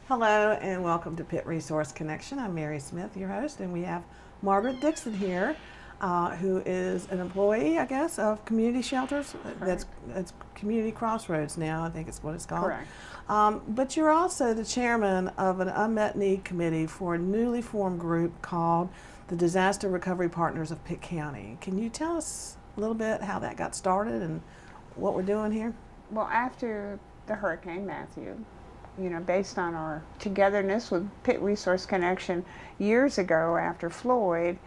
Hello and welcome to Pit Resource Connection. I'm Mary Smith, your host, and we have Margaret Dixon here, who is an employee, I guess, of community shelters. That's Community Crossroads now, I think it's what it's called. Correct. But you're also the chairman of an unmet need committee for a newly formed group called the Disaster Recovery Partners of Pitt County. Can you tell us a little bit how that got started and what we're doing here? Well, after the Hurricane Matthew, based on our togetherness with Pit Resource Connection years ago after Floyd,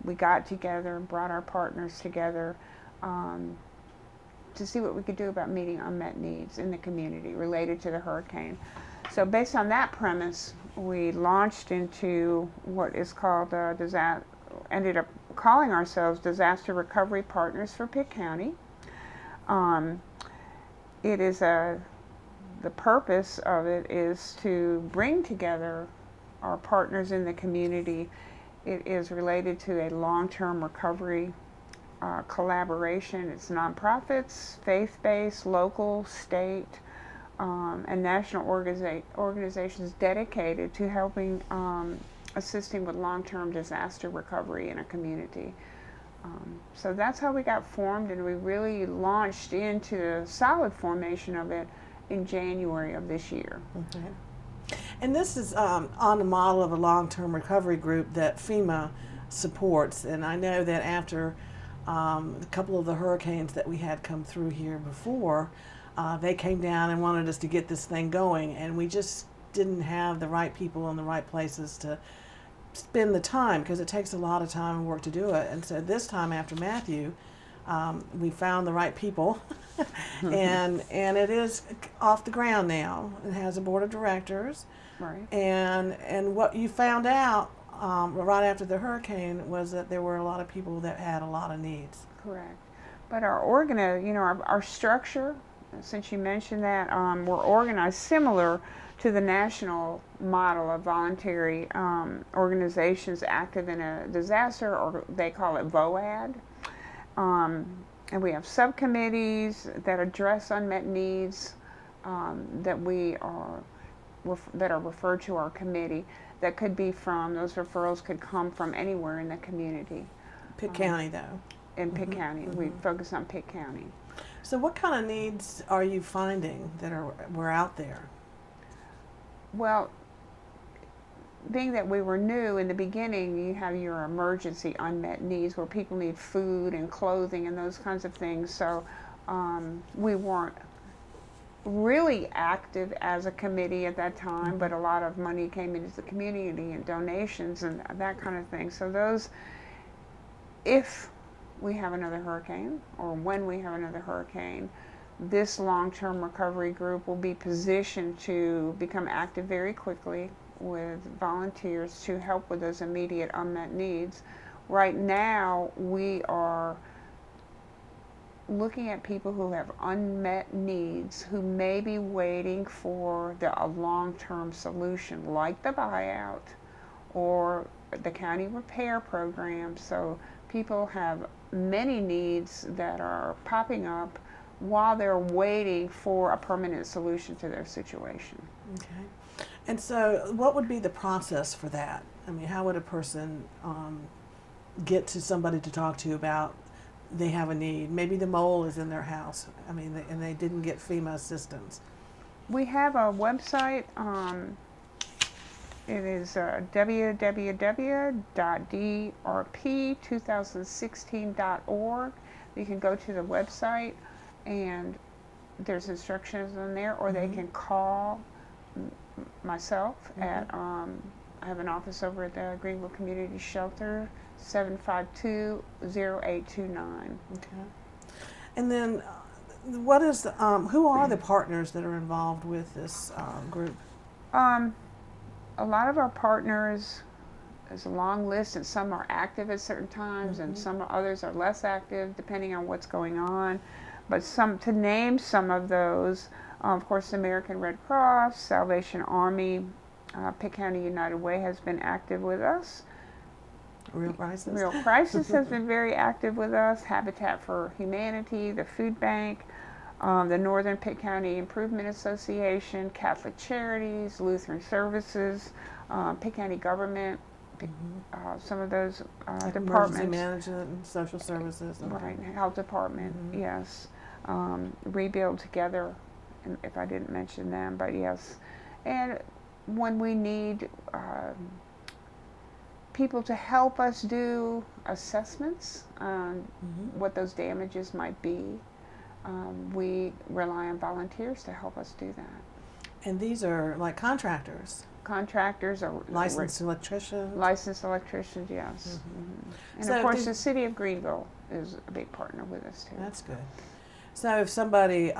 we got together and brought our partners together to see what we could do about meeting unmet needs in the community related to the hurricane. So based on that premise, we launched into what is called ended up calling ourselves Disaster Recovery Partners for Pitt County. It is the purpose of it is to bring together our partners in the community. It is related to a long-term recovery collaboration. It's nonprofits, faith-based, local, state, and national organizations dedicated to helping assisting with long-term disaster recovery in a community. So that's how we got formed, and we really launched into the solid formation of it in January of this year. Okay. And this is on the model of a long-term recovery group that FEMA supports. And I know that after a couple of the hurricanes that we had come through here before, they came down and wanted us to get this thing going, and we just didn't have the right people in the right places to spend the time, because it takes a lot of time and work to do it. And so this time after Matthew, we found the right people, and it is off the ground now. It has a board of directors, Right. and what you found out right after the hurricane was that there were a lot of people that had a lot of needs. Correct. But our structure, since you mentioned that, we're organized similar to the national model of voluntary organizations active in a disaster, or they call it VOAD. And we have subcommittees that address unmet needs that are referred to our committee. That could be those referrals could come from anywhere in the community. Pitt County, though. In Pitt County, we focus on Pitt County. So what kind of needs are you finding that were out there? Well, being that we were new in the beginning, you have your emergency unmet needs where people need food and clothing and those kinds of things. So we weren't really active as a committee at that time, but a lot of money came into the community and donations and that kind of thing. So those, if we have another hurricane, or when we have another hurricane, this long-term recovery group will be positioned to become active very quickly with volunteers to help with those immediate unmet needs. Right now, we are looking at people who have unmet needs who may be waiting for a long-term solution, like the buyout or the county repair program. So people have many needs that are popping up while they're waiting for a permanent solution to their situation. Okay. And so what would be the process for that? I mean, how would a person get to somebody to talk to about they have a need? Maybe the mole is in their house, and they didn't get FEMA assistance. We have a website. It is www.drp2016.org. You can go to the website and there's instructions on there, or they can call myself at, I have an office over at the Greenville Community Shelter, 752-0829. Okay. And then what is who are the partners that are involved with this group? A lot of our partners, there's a long list, and some are active at certain times, and some others are less active depending on what's going on. But to name some of those, of course, the American Red Cross, Salvation Army, Pitt County United Way has been active with us. Real Crisis? Real Crisis has been very active with us. Habitat for Humanity, the Food Bank, the Northern Pitt County Improvement Association, Catholic Charities, Lutheran Services, Pitt County Government, some of those Like departments. emergency management and social services. Right, health department, yes. Rebuild Together, if I didn't mention them, but yes. And when we need people to help us do assessments on what those damages might be, we rely on volunteers to help us do that. And these are like contractors. Contractors or Licensed electricians. Licensed electricians, yes. And So of course, the city of Greenville is a big partner with us too. That's good. So if somebody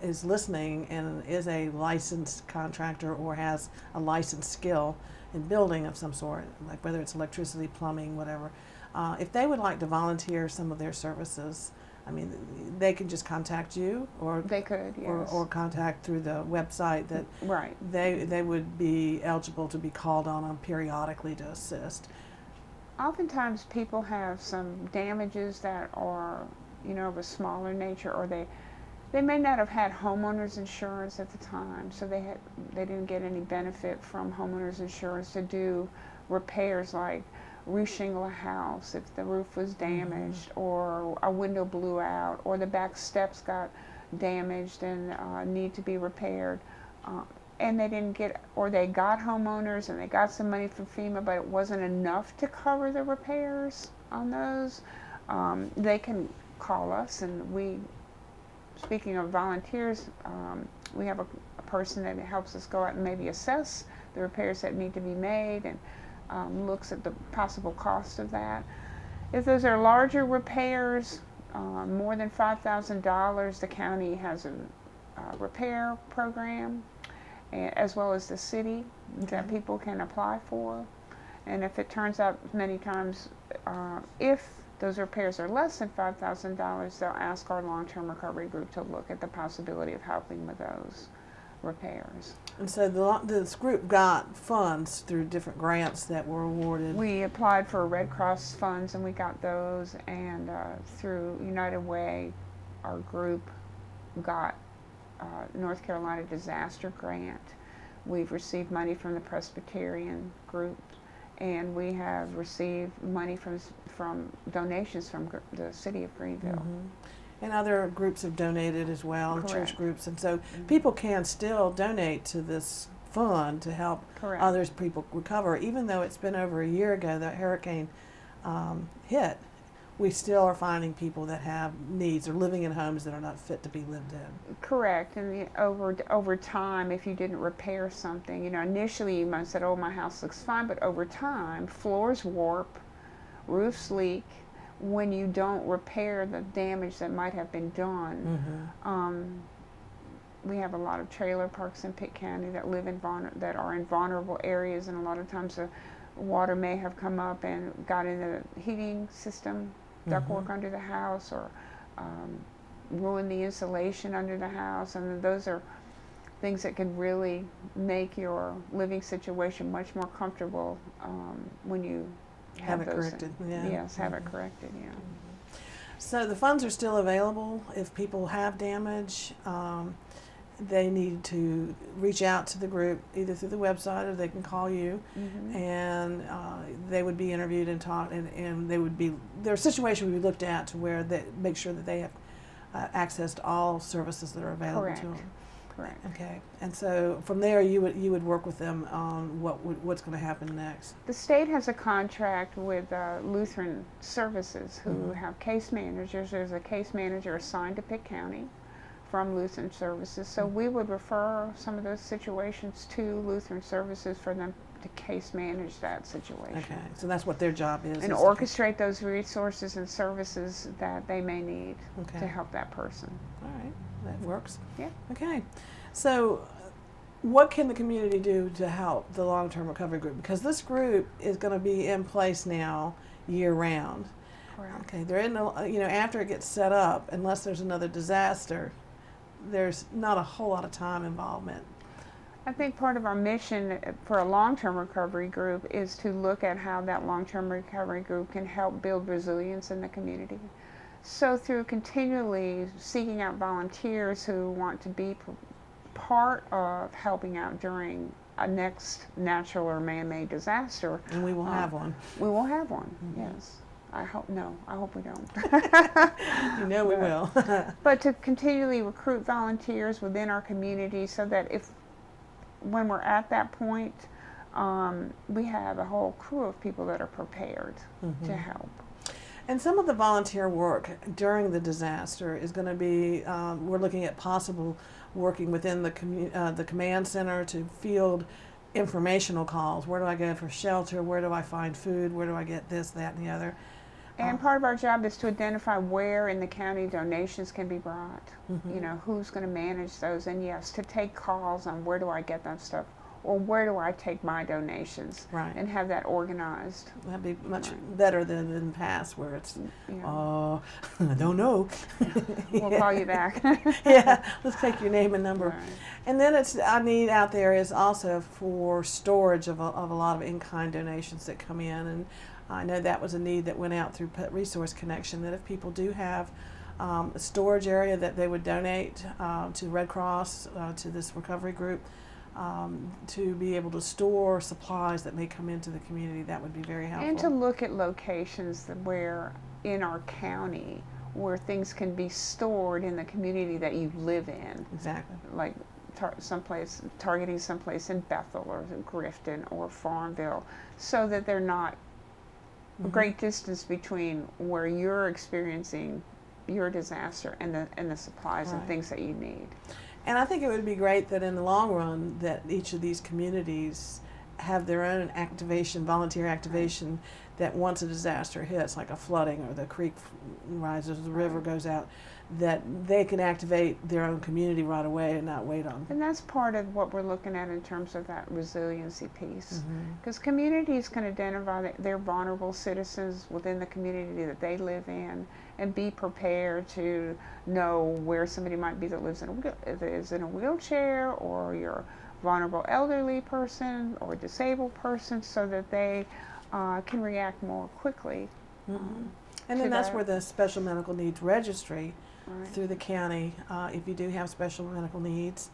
is listening and is a licensed contractor or has a licensed skill in building of some sort, like whether it's electricity, plumbing, whatever, if they would like to volunteer some of their services, I mean, they can just contact you, or they could, yes. or contact through the website that right. They would be eligible to be called on periodically to assist. Oftentimes, people have some damages that are, of a smaller nature, or they may not have had homeowners insurance at the time, so they didn't get any benefit from homeowners insurance to do repairs like reshingle a house if the roof was damaged, or a window blew out, or the back steps got damaged and need to be repaired, and they didn't get, or they got homeowners and they got some money from FEMA, but it wasn't enough to cover the repairs on those. They can call us, and we, speaking of volunteers, we have a person that helps us go out and maybe assess the repairs that need to be made, and looks at the possible cost of that. If those are larger repairs, more than $5,000, the county has a repair program, as well as the city, that people can apply for. And if it turns out many times, if those repairs are less than $5,000, they'll ask our long-term recovery group to look at the possibility of helping with those repairs. And so this group got funds through different grants that were awarded. We applied for Red Cross funds and we got those, and through United Way, our group got North Carolina Disaster Grant. We've received money from the Presbyterian group, and we have received money from donations from the city of Greenville. And other groups have donated as well, Correct. church groups, and so people can still donate to this fund to help Correct. others people recover. Even though it's been over a year ago that hurricane hit, we still are finding people that have needs or living in homes that are not fit to be lived in. Correct, and over time, if you didn't repair something, initially you might have said, "Oh, my house looks fine," but over time, floors warp, roofs leak. When you don't repair the damage that might have been done. We have a lot of trailer parks in Pitt County that live that are in vulnerable areas, and a lot of times the water may have come up and got in the heating system, ductwork under the house, or ruin the insulation under the house, and those are things that can really make your living situation much more comfortable when you have it corrected. Yeah. Yes, have it corrected, yeah. So the funds are still available if people have damage. They need to reach out to the group either through the website, or they can call you, and they would be interviewed and taught, and they would be, their situation would be looked at to where they make sure that they have access to all services that are available Correct. to them. Correct. Okay, and so from there you would work with them on what's going to happen next. The state has a contract with Lutheran Services, who have case managers. There's a case manager assigned to Pitt County from Lutheran Services, so we would refer some of those situations to Lutheran Services for them to case manage that situation. Okay, so that's what their job is. And orchestrate those resources and services that they may need to help that person. All right, that works. Yeah. Okay, so what can the community do to help the long-term recovery group? Because this group is going to be in place now year-round. Correct. Okay, they're in the, after it gets set up, unless there's another disaster, there's not a whole lot of time involvement. I think part of our mission for a long-term recovery group is to look at how that long-term recovery group can help build resilience in the community. So through continually seeking out volunteers who want to be part of helping out during a next natural or man-made disaster. And we will have one. We will have one, yes. I hope we don't. You know we will. But to continually recruit volunteers within our community so that when we're at that point, we have a whole crew of people that are prepared to help. And some of the volunteer work during the disaster is going to be, we're looking at possible working within the command center to field informational calls. Where do I go for shelter? Where do I find food? Where do I get this, that, and the other? And part of our job is to identify where in the county donations can be brought. You know, who's going to manage those, and yes, to take calls on where do I get that stuff, or where do I take my donations, and have that organized. That'd be much better than in the past where it's, I don't know. We'll call you back. Yeah, let's take your name and number. And then our need out there is also for storage of a lot of in-kind donations that come in. And I know that was a need that went out through Pet Resource Connection, that if people do have a storage area that they would donate to Red Cross, to this recovery group, to be able to store supplies that may come into the community, that would be very helpful. And to look at locations where in our county where things can be stored in the community that you live in. Exactly. Like targeting someplace in Bethel or Grifton or Farmville, so that they're not a great distance between where you're experiencing your disaster and the supplies and things that you need. And I think it would be great that in the long run that each of these communities have their own activation, volunteer activation, that once a disaster hits, like a flooding or the creek rises, the river goes out, that they can activate their own community right away and not wait on. And that's part of what we're looking at in terms of that resiliency piece. Because communities can identify their vulnerable citizens within the community that they live in and be prepared to know where somebody might be that lives is in a wheelchair, or you're a vulnerable elderly person or disabled person, so that they can react more quickly. And then that's where the special medical needs registry through the county, if you do have special medical needs,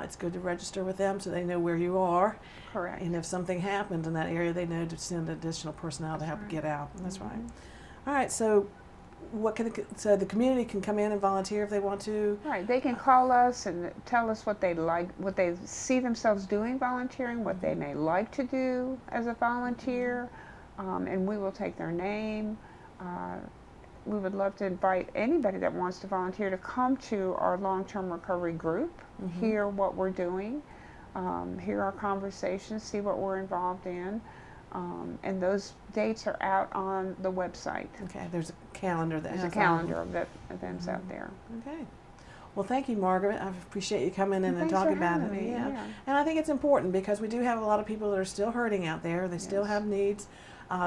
it's good to register with them so they know where you are. Correct. And if something happens in that area, they know to send additional personnel to help get out. That's right. All right, so so the community can come in and volunteer if they want to? Right, they can call us and tell us what they like, what they see themselves doing volunteering, what they may like to do as a volunteer, and we will take their name. We would love to invite anybody that wants to volunteer to come to our long-term recovery group, hear what we're doing, hear our conversations, see what we're involved in. And those dates are out on the website. Okay, there's a calendar that There's a calendar of events out there. Okay. Well, thank you, Margaret. I appreciate you coming in and talking about it. Me. Yeah. And I think it's important because we do have a lot of people that are still hurting out there. They still have needs.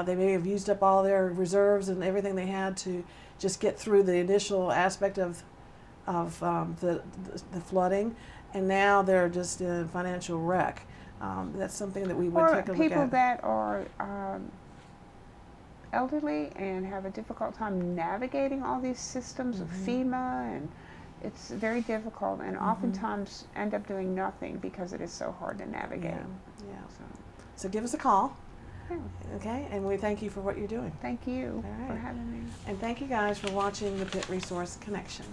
They may have used up all their reserves and everything they had to just get through the initial aspect of the flooding, and now they're just in a financial wreck. That's something that we would take a look at. Or people that are elderly and have a difficult time navigating all these systems of FEMA, and it's very difficult, and oftentimes end up doing nothing because it is so hard to navigate. So give us a call. Okay, and we thank you for what you're doing. Thank you for having me. And thank you guys for watching the Pit Resource Connection.